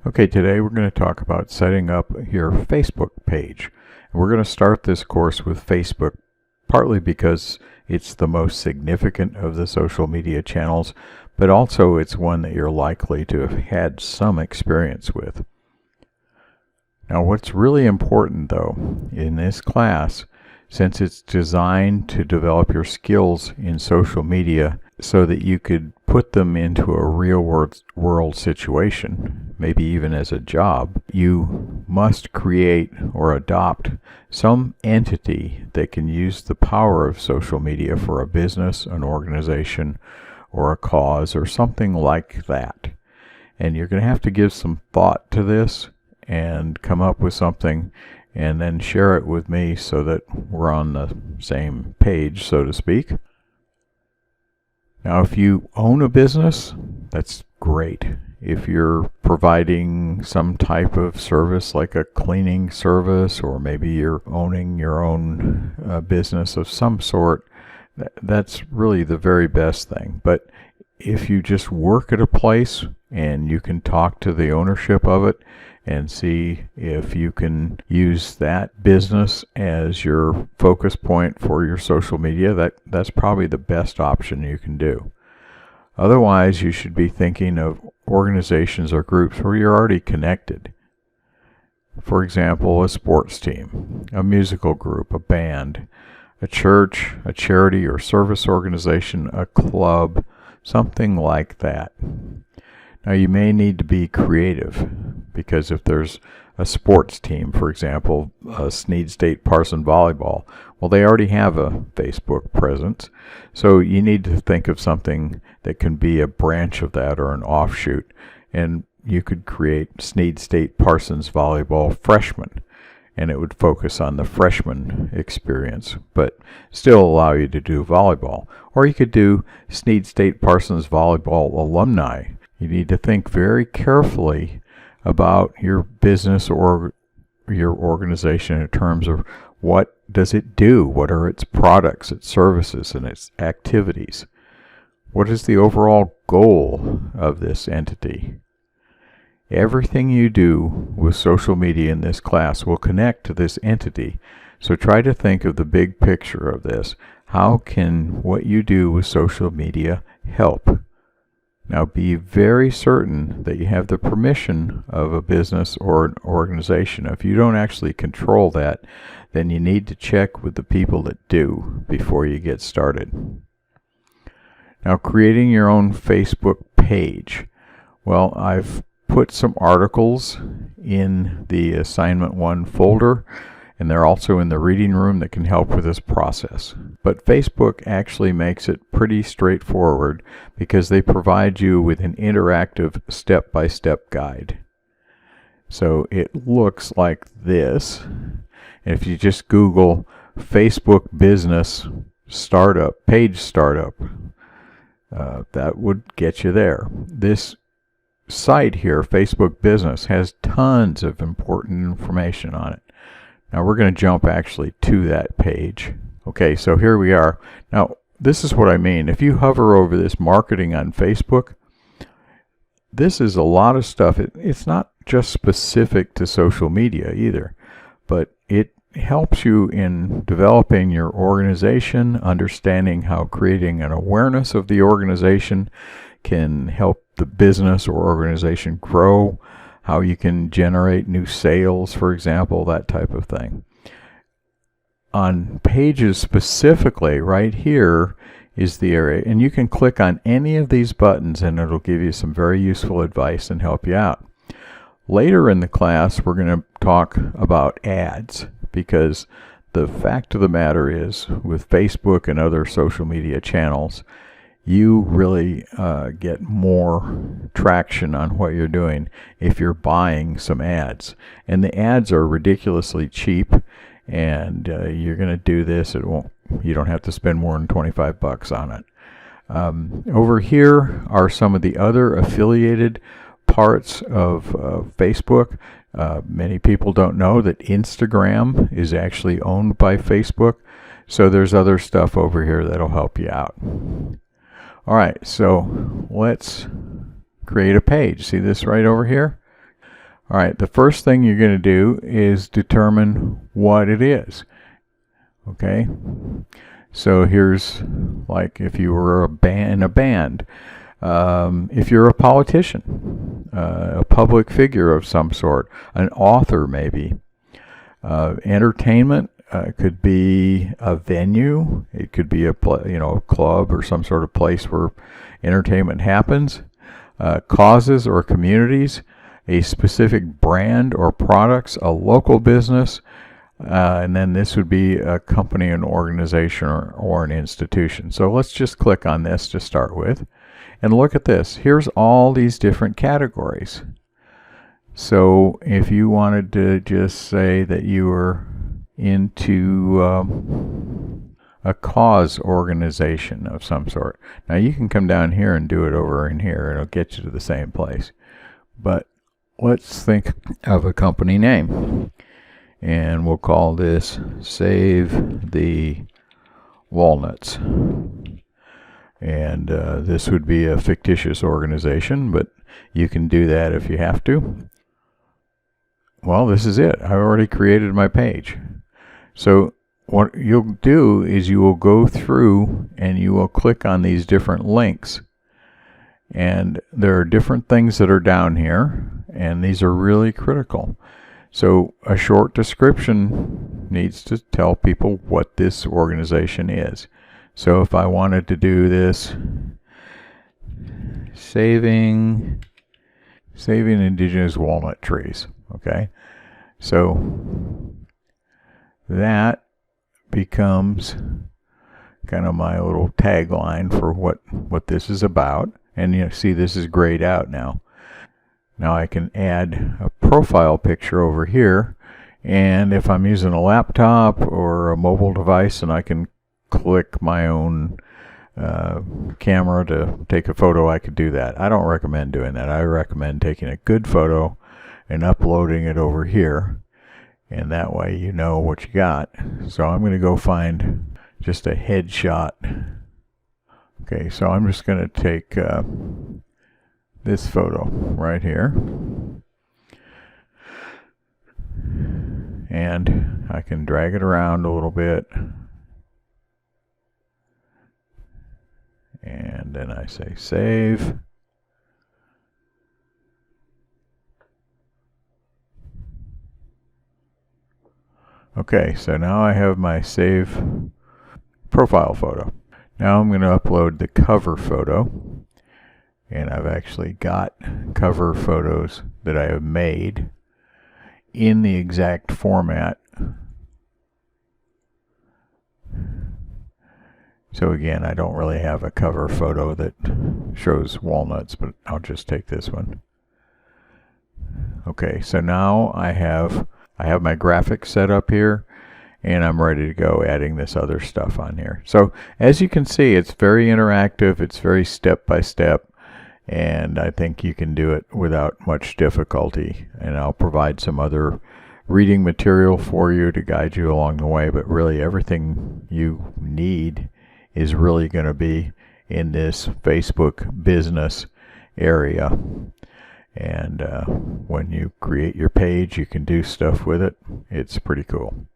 Okay, today we're going to talk about setting up your Facebook page. And we're going to start this course with Facebook, partly because it's the most significant of the social media channels, but also it's one that you're likely to have had some experience with. Now, what's really important, though, in this class, since it's designed to develop your skills in social media so that you could put them into a real world situation, maybe even as a job, you must create or adopt some entity that can use the power of social media for a business, an organization, or a cause, or something like that. And you're going to have to give some thought to this and come up with something and then share it with me so that we're on the same page, so to speak. Now, if you own a business, that's great. If you're providing some type of service like a cleaning service, or maybe you're owning your own business of some sort, that's really the very best thing. But if you just work at a place and you can talk to the ownership of it and see if you can use that business as your focus point for your social media, that's probably the best option you can do. Otherwise, you should be thinking of organizations or groups where you're already connected. For example, a sports team, a musical group, a band, a church, a charity or service organization, a club, something like that. Now, you may need to be creative, because if there's a sports team, for example, Snead State Parson Volleyball, well, they already have a Facebook presence, so you need to think of something that can be a branch of that or an offshoot, and you could create Snead State Parsons Volleyball Freshmen, and it would focus on the freshman experience, but still allow you to do volleyball. Or you could do Snead State Parsons Volleyball Alumni. You need to think very carefully about your business or your organization in terms of what does it do, what are its products, its services, and its activities. What is the overall goal of this entity? Everything you do with social media in this class will connect to this entity, so try to think of the big picture of this. How can what you do with social media help? Now, be very certain that you have the permission of a business or an organization. If you don't actually control that, then you need to check with the people that do before you get started. Now, creating your own Facebook page. Well, I've put some articles in the Assignment 1 folder, and they're also in the reading room that can help with this process. But Facebook actually makes it pretty straightforward because they provide you with an interactive step-by-step guide. So it looks like this. If you just Google Facebook Business Startup, Page Startup, that would get you there. This site here, Facebook Business, has tons of important information on it. Now we're going to jump actually to that page. Okay, so here we are. Now, this is what I mean. If you hover over this marketing on Facebook, this is a lot of stuff. It's not just specific to social media either, but it helps you in developing your organization, understanding how creating an awareness of the organization can help the business or organization grow, how you can generate new sales, for example, that type of thing. On pages specifically, right here is the area, and you can click on any of these buttons and it'll give you some very useful advice and help you out. Later in the class, we're going to talk about ads, because the fact of the matter is, with Facebook and other social media channels, you really get more traction on what you're doing if you're buying some ads. And the ads are ridiculously cheap, and you're going to do this. You don't have to spend more than $25 on it. Over here are some of the other affiliated parts of Facebook. Many people don't know that Instagram is actually owned by Facebook, so there's other stuff over here that'll help you out. All right, so let's create a page. See this right over here? All right, the first thing you're going to do is determine what it is. Okay, so here's like if you were in a band, if you're a politician, a public figure of some sort, an author maybe. Entertainment could be a venue. It could be a club or some sort of place where entertainment happens. Causes or communities, a specific brand or products, a local business, and then this would be a company, an organization, or an institution. So let's just click on this to start with. And look at this. Here's all these different categories. So if you wanted to just say that you were into a cause organization of some sort. Now you can come down here and do it over in here. It'll get you to the same place. But let's think of a company name. And we'll call this Save the Walnuts. And this would be a fictitious organization, but you can do that if you have to. Well, this is it. I've already created my page. So what you'll do is you will go through and you will click on these different links. And there are different things that are down here, and these are really critical. So a short description needs to tell people what this organization is. So if I wanted to do this, saving indigenous walnut trees, okay? So that becomes kind of my little tagline for what this is about. And you see this is grayed out now. Now I can add a profile picture over here, and if I'm using a laptop or a mobile device and I can click my own camera to take a photo, I could do that. I don't recommend doing that. I recommend taking a good photo and uploading it over here, and that way you know what you got. So I'm going to go find just a headshot. Okay, so I'm just going to take this photo right here, and I can drag it around a little bit, and then I say save. Okay, so now I have my save profile photo. Now I'm going to upload the cover photo, and I've actually got cover photos that I have made in the exact format. So again, I don't really have a cover photo that shows walnuts, but I'll just take this one. Okay, so now I have my graphics set up here, and I'm ready to go adding this other stuff on here. So as you can see, it's very interactive, it's very step by step, and I think you can do it without much difficulty. And I'll provide some other reading material for you to guide you along the way, but really everything you need is really going to be in this Facebook business area. And when you create your page, you can do stuff with it. It's pretty cool.